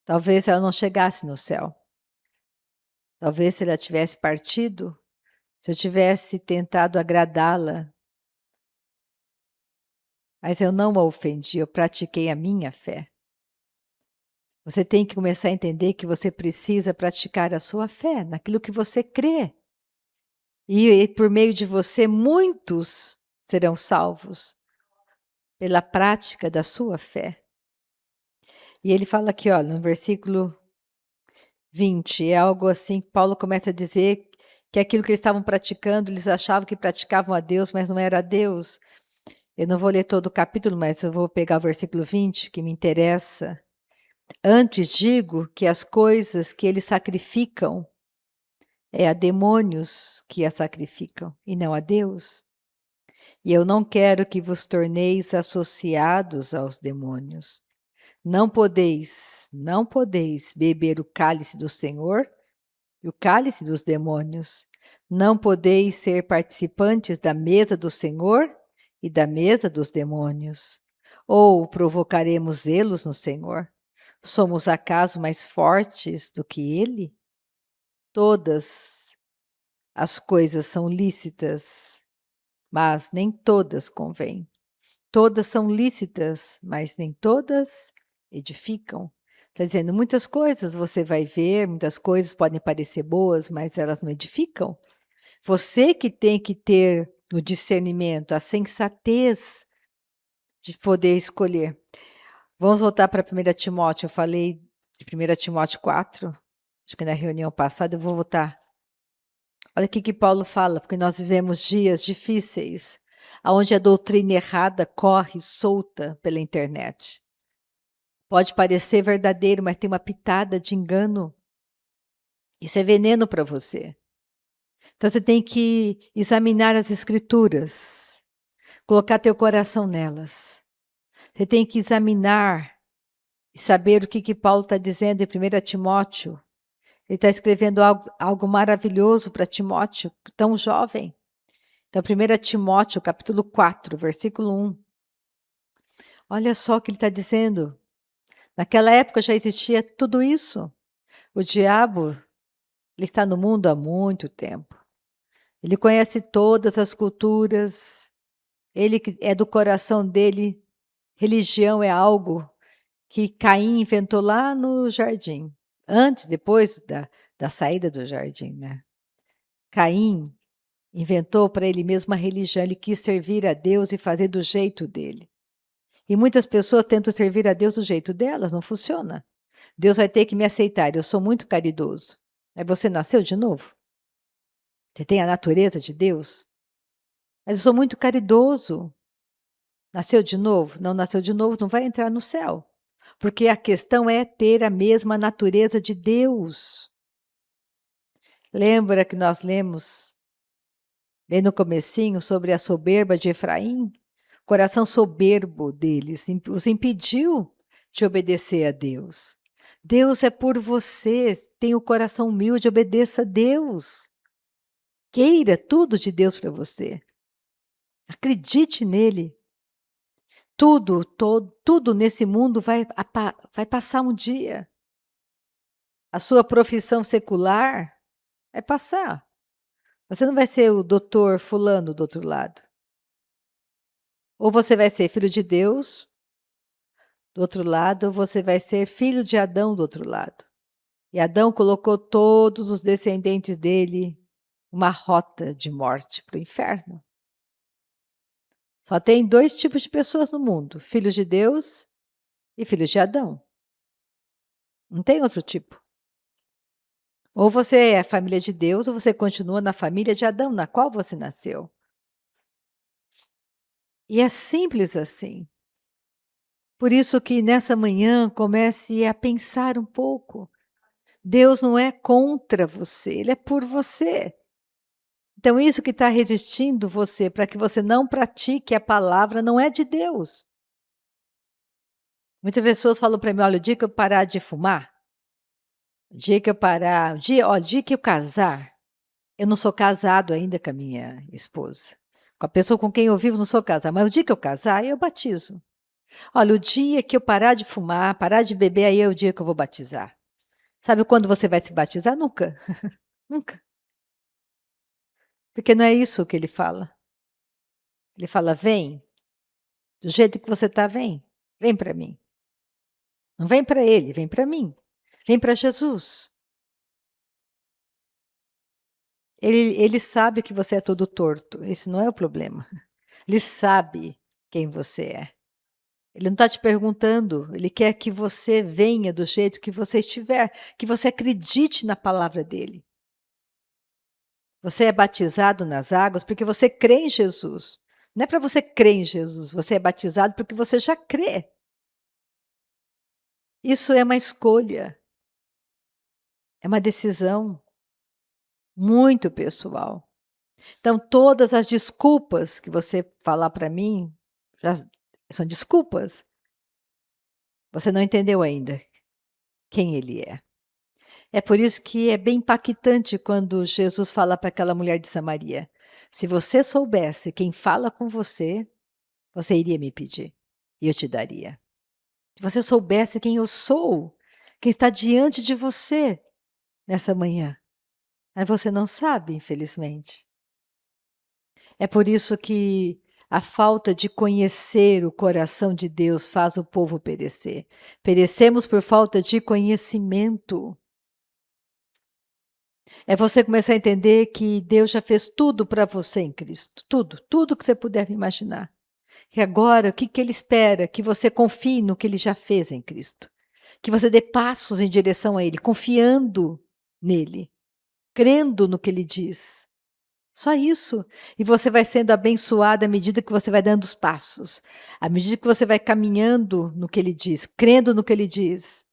Talvez ela não chegasse no céu. Talvez se ela tivesse partido, se eu tivesse tentado agradá-la, mas eu não a ofendi, eu pratiquei a minha fé. Você tem que começar a entender que você precisa praticar a sua fé, naquilo que você crê. E por meio de você, muitos serão salvos pela prática da sua fé. E ele fala aqui, ó, no versículo 20, é algo assim que Paulo começa a dizer que aquilo que eles estavam praticando, eles achavam que praticavam a Deus, mas não era a Deus. Eu não vou ler todo o capítulo, mas eu vou pegar o versículo 20, que me interessa. Antes digo que as coisas que eles sacrificam é a demônios que a sacrificam, e não a Deus. E eu não quero que vos torneis associados aos demônios. Não podeis beber o cálice do Senhor e o cálice dos demônios. Não podeis ser participantes da mesa do Senhor e da mesa dos demônios. Ou provocaremos zelos no Senhor? Somos acaso mais fortes do que Ele? Todas as coisas são lícitas, mas nem todas convêm. Todas são lícitas, mas nem todas edificam. Está dizendo, muitas coisas você vai ver, muitas coisas podem parecer boas, mas elas não edificam. Você que tem que ter o discernimento, a sensatez de poder escolher. Vamos voltar para 1 Timóteo. Eu falei de 1 Timóteo 4, acho que na reunião passada, eu vou voltar. Olha o que Paulo fala, porque nós vivemos dias difíceis, onde a doutrina errada corre solta pela internet. Pode parecer verdadeiro, mas tem uma pitada de engano. Isso é veneno para você. Então você tem que examinar as escrituras, colocar teu coração nelas. Você tem que examinar e saber o que Paulo está dizendo em 1 Timóteo. Ele está escrevendo algo maravilhoso para Timóteo, tão jovem. Então, 1 Timóteo, capítulo 4, versículo 1. Olha só o que ele está dizendo. Naquela época já existia tudo isso. O diabo, ele está no mundo há muito tempo. Ele conhece todas as culturas. Ele é do coração dele. Religião é algo que Caim inventou lá no jardim. Antes, depois da saída do jardim, né? Caim inventou para ele mesmo uma religião. Ele quis servir a Deus e fazer do jeito dele. E muitas pessoas tentam servir a Deus do jeito delas, não funciona. Deus vai ter que me aceitar, eu sou muito caridoso. Aí você nasceu de novo? Você tem a natureza de Deus? Mas eu sou muito caridoso. Nasceu de novo? Não nasceu de novo, não vai entrar no céu. Porque a questão é ter a mesma natureza de Deus. Lembra que nós lemos bem no comecinho sobre a soberba de Efraim? O coração soberbo deles os impediu de obedecer a Deus. Deus é por você, tenha o coração humilde, obedeça a Deus. Queira tudo de Deus para você. Acredite nele. Tudo nesse mundo vai passar um dia. A sua profissão secular vai passar. Você não vai ser o doutor fulano do outro lado. Ou você vai ser filho de Deus do outro lado, ou você vai ser filho de Adão do outro lado. E Adão colocou todos os descendentes dele uma rota de morte para o inferno. Só tem 2 tipos de pessoas no mundo: filhos de Deus e filhos de Adão. Não tem outro tipo. Ou você é a família de Deus, ou você continua na família de Adão, na qual você nasceu. E é simples assim. Por isso que nessa manhã comece a pensar um pouco. Deus não é contra você, Ele é por você. Então isso que está resistindo você para que você não pratique a palavra não é de Deus. Muitas pessoas falam para mim: olha, o dia que eu parar de fumar, o dia que eu parar, o dia que eu casar, eu não sou casado ainda com a minha esposa. Com a pessoa com quem eu vivo, não sou casado, mas o dia que eu casar, eu batizo. Olha, o dia que eu parar de fumar, parar de beber, aí é o dia que eu vou batizar. Sabe quando você vai se batizar? Nunca. Nunca. Porque não é isso que ele fala. Ele fala: vem, do jeito que você está, vem. Vem para mim. Não vem para ele, vem para mim. Vem para Jesus. Ele sabe que você é todo torto. Esse não é o problema. Ele sabe quem você é. Ele não está te perguntando. Ele quer que você venha do jeito que você estiver. Que você acredite na palavra dele. Você é batizado nas águas porque você crê em Jesus. Não é para você crer em Jesus. Você é batizado porque você já crê. Isso é uma escolha. É uma decisão muito pessoal. Então, todas as desculpas que você falar para mim já são desculpas. Você não entendeu ainda quem ele é. É por isso que é bem impactante quando Jesus fala para aquela mulher de Samaria: se você soubesse quem fala com você, você iria me pedir e eu te daria. Se você soubesse quem eu sou, quem está diante de você nessa manhã. Mas você não sabe, infelizmente. É por isso que a falta de conhecer o coração de Deus faz o povo perecer. Perecemos por falta de conhecimento. É você começar a entender que Deus já fez tudo para você em Cristo. Tudo, tudo que você puder imaginar. E agora, o que Ele espera? Que você confie no que Ele já fez em Cristo. Que você dê passos em direção a Ele, confiando nele, crendo no que Ele diz. Só isso. E você vai sendo abençoada à medida que você vai dando os passos. À medida que você vai caminhando no que Ele diz, crendo no que Ele diz.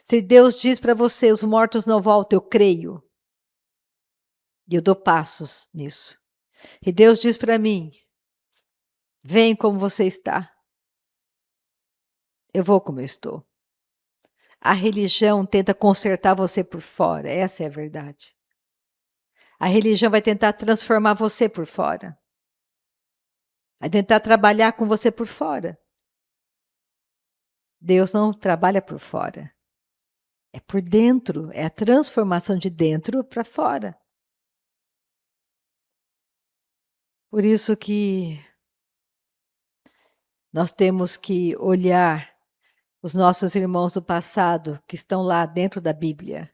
Se Deus diz para você, os mortos não voltam, eu creio. E eu dou passos nisso. E Deus diz para mim, vem como você está. Eu vou como eu estou. A religião tenta consertar você por fora, essa é a verdade. A religião vai tentar transformar você por fora. Vai tentar trabalhar com você por fora. Deus não trabalha por fora. É por dentro, é a transformação de dentro para fora. Por isso que nós temos que olhar os nossos irmãos do passado que estão lá dentro da Bíblia.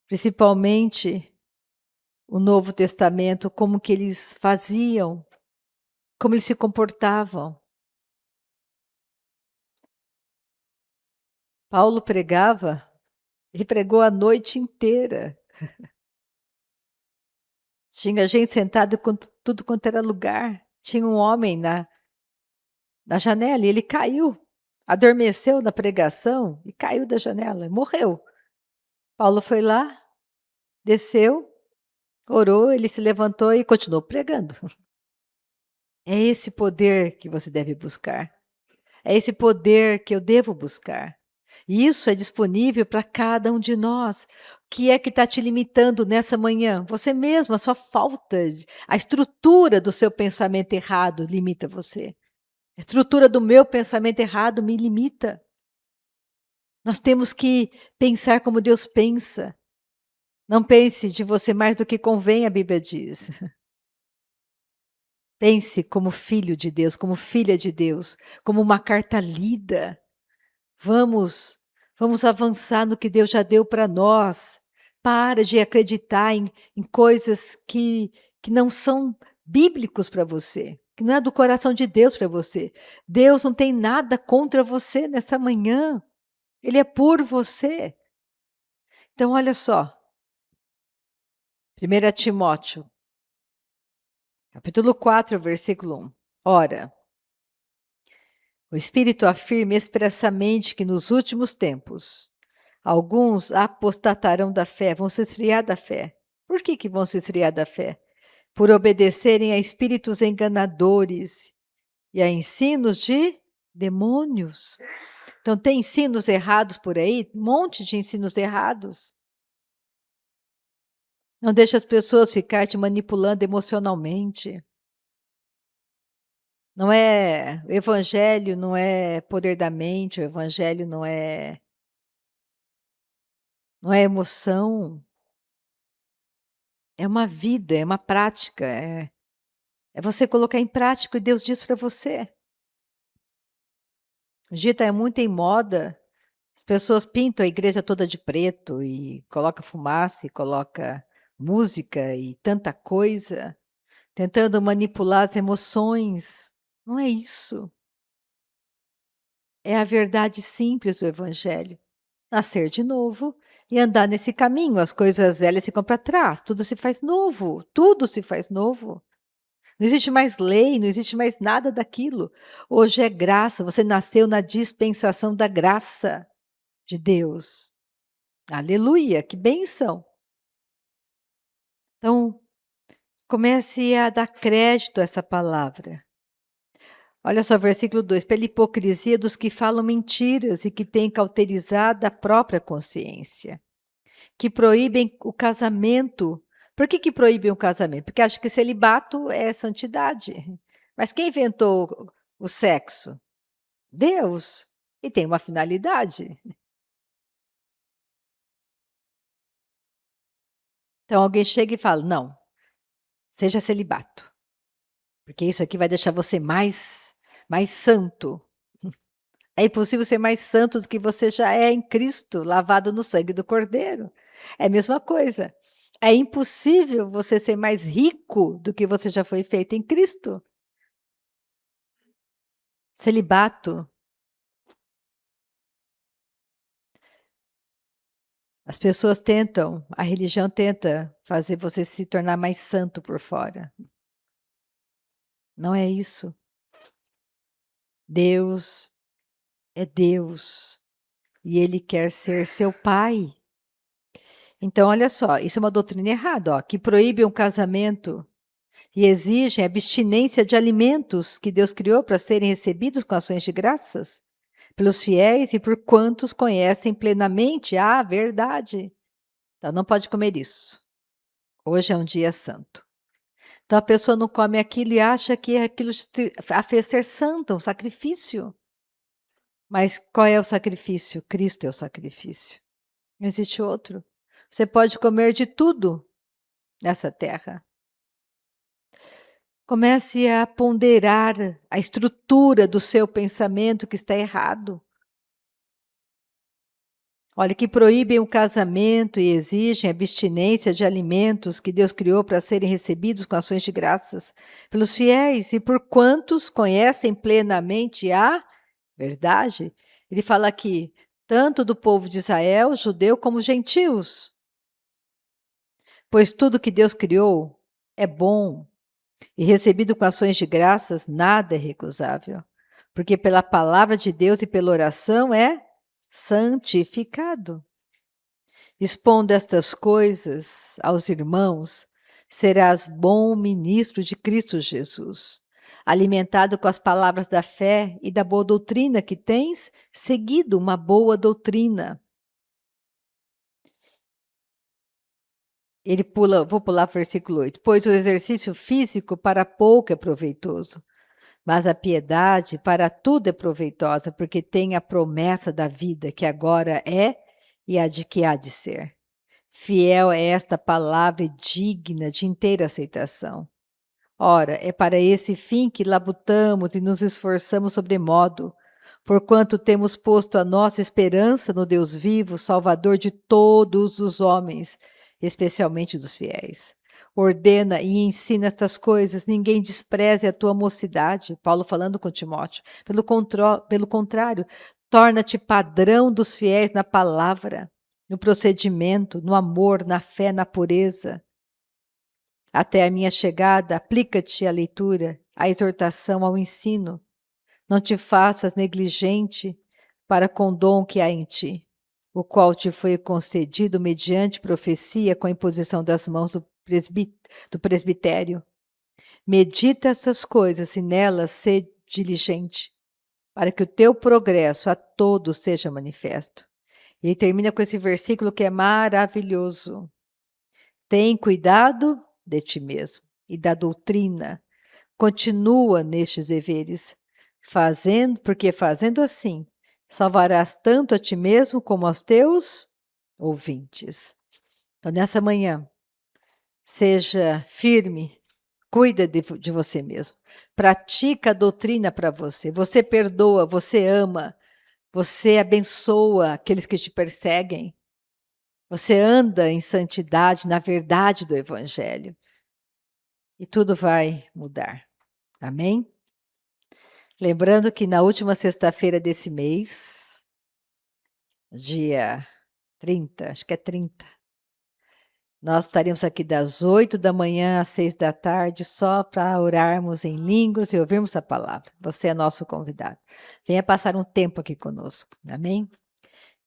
Principalmente o Novo Testamento, como que eles faziam, como eles se comportavam. Paulo pregava, ele pregou a noite inteira. Tinha gente sentada com tudo quanto era lugar. Tinha um homem na janela e ele caiu. Adormeceu na pregação e caiu da janela, morreu. Paulo foi lá, desceu, orou, ele se levantou e continuou pregando. É esse poder que você deve buscar. É esse poder que eu devo buscar. E isso é disponível para cada um de nós. O que é que está te limitando nessa manhã? Você mesmo, a sua falta, a estrutura do seu pensamento errado limita você. A estrutura do meu pensamento errado me limita. Nós temos que pensar como Deus pensa. Não pense de você mais do que convém, a Bíblia diz. Pense como filho de Deus, como filha de Deus, como uma carta lida. Vamos Vamos avançar no que Deus já deu para nós. Para de acreditar em coisas que não são bíblicos para você, que não é do coração de Deus para você. Deus não tem nada contra você nessa manhã. Ele é por você. Então, olha só. 1 Timóteo, capítulo 4, versículo 1. Ora, o Espírito afirma expressamente que nos últimos tempos alguns apostatarão da fé, vão se esfriar da fé. Por que vão se esfriar da fé? Por obedecerem a espíritos enganadores e a ensinos de demônios. Então, tem ensinos errados por aí, um monte de ensinos errados. Não deixe as pessoas ficar te manipulando emocionalmente. Não é, o evangelho não é poder da mente, o evangelho não é emoção. É uma vida, é uma prática, é você colocar em prática o que Deus diz para você. Hoje em dia está muito em moda, as pessoas pintam a igreja toda de preto e coloca fumaça e coloca música e tanta coisa, tentando manipular as emoções. Não é isso. É a verdade simples do evangelho. Nascer de novo e andar nesse caminho. As coisas velhas ficam para trás, tudo se faz novo, tudo se faz novo. Não existe mais lei, não existe mais nada daquilo. Hoje é graça, você nasceu na dispensação da graça de Deus. Aleluia, que bênção. Então, comece a dar crédito a essa palavra. Olha só, versículo 2: pela hipocrisia dos que falam mentiras e que têm cauterizado a própria consciência, que proíbem o casamento. Por que proíbem o casamento? Porque acham que celibato é santidade. Mas quem inventou o sexo? Deus. E tem uma finalidade. Então alguém chega e fala: não, seja celibato, porque isso aqui vai deixar você mais santo. É impossível ser mais santo do que você já é em Cristo, lavado no sangue do Cordeiro. É a mesma coisa. É impossível você ser mais rico do que você já foi feito em Cristo. Celibato. As pessoas tentam, a religião tenta fazer você se tornar mais santo por fora. Não é isso. Deus é Deus e Ele quer ser seu pai. Então, olha só, isso é uma doutrina errada, ó, que proíbe um casamento e exigem abstinência de alimentos que Deus criou para serem recebidos com ações de graças pelos fiéis e por quantos conhecem plenamente a verdade. Então, não pode comer isso. Hoje é um dia santo. Então, a pessoa não come aquilo e acha que aquilo a fez ser santa, um sacrifício. Mas qual é o sacrifício? Cristo é o sacrifício. Não existe outro. Você pode comer de tudo nessa terra. Comece a ponderar a estrutura do seu pensamento que está errado. Olha, que proíbem o casamento e exigem abstinência de alimentos que Deus criou para serem recebidos com ações de graças pelos fiéis e por quantos conhecem plenamente a verdade. Ele fala aqui, tanto do povo de Israel, judeu, como gentios. Pois tudo que Deus criou é bom e recebido com ações de graças, nada é recusável, porque pela palavra de Deus e pela oração é santificado. Expondo estas coisas aos irmãos, serás bom ministro de Cristo Jesus, alimentado com as palavras da fé e da boa doutrina que tens, seguido uma boa doutrina. Vou pular o versículo 8. Pois o exercício físico para pouco é proveitoso, mas a piedade para tudo é proveitosa, porque tem a promessa da vida que agora é e a de que há de ser. Fiel é esta palavra e digna de inteira aceitação. Ora, é para esse fim que labutamos e nos esforçamos sobremodo, porquanto temos posto a nossa esperança no Deus vivo, Salvador de todos os homens, especialmente dos fiéis. Ordena e ensina estas coisas, ninguém despreze a tua mocidade. Paulo falando com Timóteo. Pelo contrário, torna-te padrão dos fiéis na palavra, no procedimento, no amor, na fé, na pureza. Até a minha chegada, aplica-te à leitura, à exortação, ao ensino. Não te faças negligente para com o dom que há em ti, o qual te foi concedido mediante profecia com a imposição das mãos do presbitério. Medita essas coisas e nelas sê diligente, para que o teu progresso a todos seja manifesto. E ele termina com esse versículo que é maravilhoso. Tem cuidado de ti mesmo e da doutrina. Continua nestes deveres, porque fazendo assim, salvarás tanto a ti mesmo como aos teus ouvintes. Então, nessa manhã, seja firme, cuida de você mesmo. Pratica a doutrina para você. Você perdoa, você ama, você abençoa aqueles que te perseguem. Você anda em santidade, na verdade do Evangelho. E tudo vai mudar. Amém? Lembrando que na última sexta-feira desse mês, dia 30, acho que é 30, nós estaremos aqui das 8 da manhã às 6 da tarde só para orarmos em línguas e ouvirmos a palavra. Você é nosso convidado. Venha passar um tempo aqui conosco. Amém?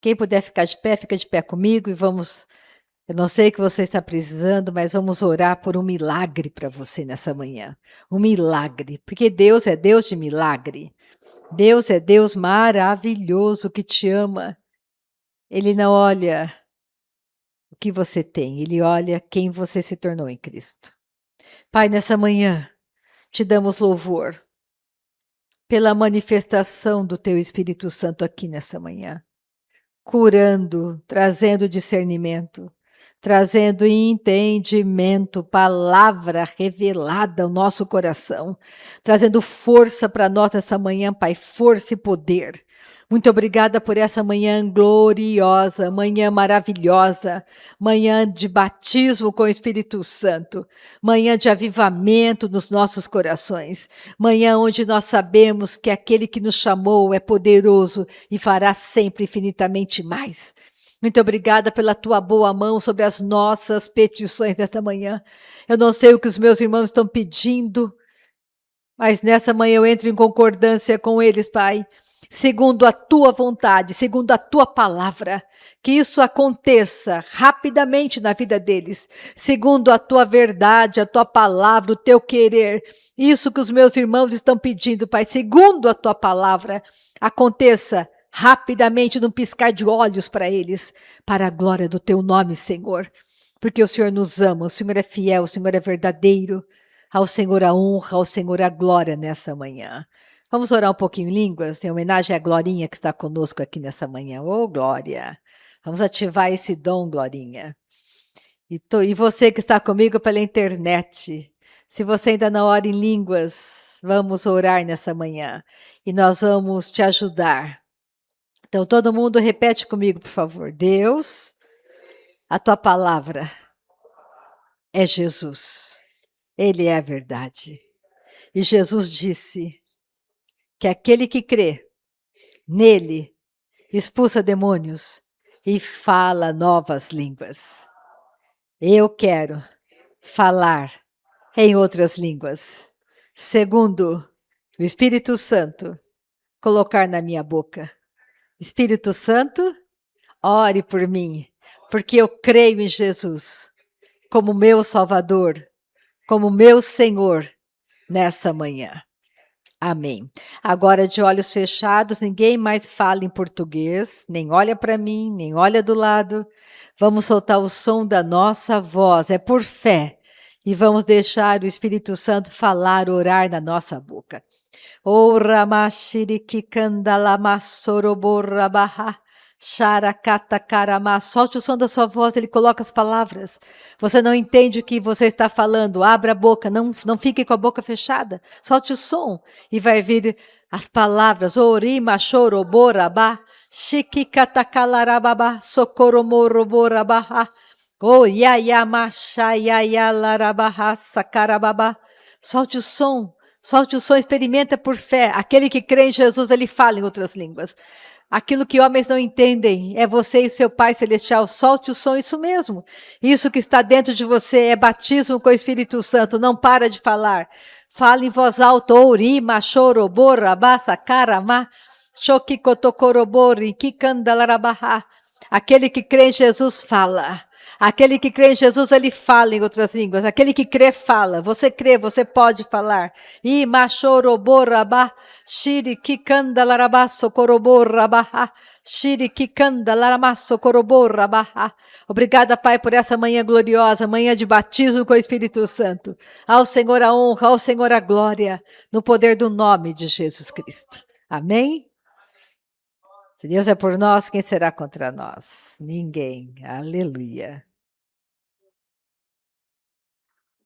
Quem puder ficar de pé, fica de pé comigo e vamos... Eu não sei o que você está precisando, mas vamos orar por um milagre para você nessa manhã. Um milagre, porque Deus é Deus de milagre. Deus é Deus maravilhoso que te ama. Ele não olha o que você tem, Ele olha quem você se tornou em Cristo. Pai, nessa manhã, te damos louvor pela manifestação do Teu Espírito Santo aqui nessa manhã, curando, trazendo discernimento, trazendo entendimento, palavra revelada ao nosso coração, trazendo força para nós essa manhã, Pai, força e poder. Muito obrigada por essa manhã gloriosa, manhã maravilhosa, manhã de batismo com o Espírito Santo, manhã de avivamento nos nossos corações, manhã onde nós sabemos que aquele que nos chamou é poderoso e fará sempre infinitamente mais. Muito obrigada pela tua boa mão sobre as nossas petições nesta manhã. Eu não sei o que os meus irmãos estão pedindo, mas nessa manhã eu entro em concordância com eles, Pai, segundo a tua vontade, segundo a tua palavra, que isso aconteça rapidamente na vida deles, segundo a tua verdade, a tua palavra, o teu querer. Isso que os meus irmãos estão pedindo, Pai, segundo a tua palavra, aconteça rapidamente, num piscar de olhos para eles, para a glória do teu nome, Senhor. Porque o Senhor nos ama, o Senhor é fiel, o Senhor é verdadeiro. Ao Senhor a honra, ao Senhor a glória nessa manhã. Vamos orar um pouquinho em línguas, em homenagem à Glorinha que está conosco aqui nessa manhã. Ô, Glória! Vamos ativar esse dom, Glorinha. E você que está comigo pela internet, se você ainda não ora em línguas, vamos orar nessa manhã. E nós vamos te ajudar. Então, todo mundo repete comigo, por favor. Deus, a tua palavra é Jesus. Ele é a verdade. E Jesus disse que aquele que crê nele expulsa demônios e fala novas línguas. Eu quero falar em outras línguas, segundo o Espírito Santo colocar na minha boca. Espírito Santo, ore por mim, porque eu creio em Jesus como meu Salvador, como meu Senhor nessa manhã. Amém. Agora, de olhos fechados, ninguém mais fala em português, nem olha para mim, nem olha do lado. Vamos soltar o som da nossa voz, é por fé. E vamos deixar o Espírito Santo falar, orar na nossa boca. O ramashiriki kandalamassoroborabaha. Sharakatakarama. Solte o som da sua voz, ele coloca as palavras. Você não entende o que você está falando, abra a boca, não fique com a boca fechada. Solte o som e vai vir As palavras orima choroborabá, shikikatakalarababa, socoromoroborabá, oiaiamachaiaialarabá, sacarababá. Solte o som, experimenta por fé. Aquele que crê em Jesus, ele fala em outras línguas. Aquilo que homens não entendem é você e seu Pai Celestial. Solte o som, isso mesmo. Isso que está dentro de você é batismo com o Espírito Santo. Não para de falar. Fala em voz alta. Orima, chorobora, bassa, carama, choquicotocorobori, kikandalarabahá. Aquele que crê em Jesus fala. Aquele que crê em Jesus, ele fala em outras línguas. Aquele que crê, fala. Você crê, você pode falar. Imachoroborabá, shirikikandalarabá, socoroborabá, shirikikandalarabá, socoroborabá. Obrigada, Pai, por essa manhã gloriosa, manhã de batismo com o Espírito Santo. Ao Senhor a honra, ao Senhor a glória, no poder do nome de Jesus Cristo. Amém? Se Deus é por nós, quem será contra nós? Ninguém. Aleluia.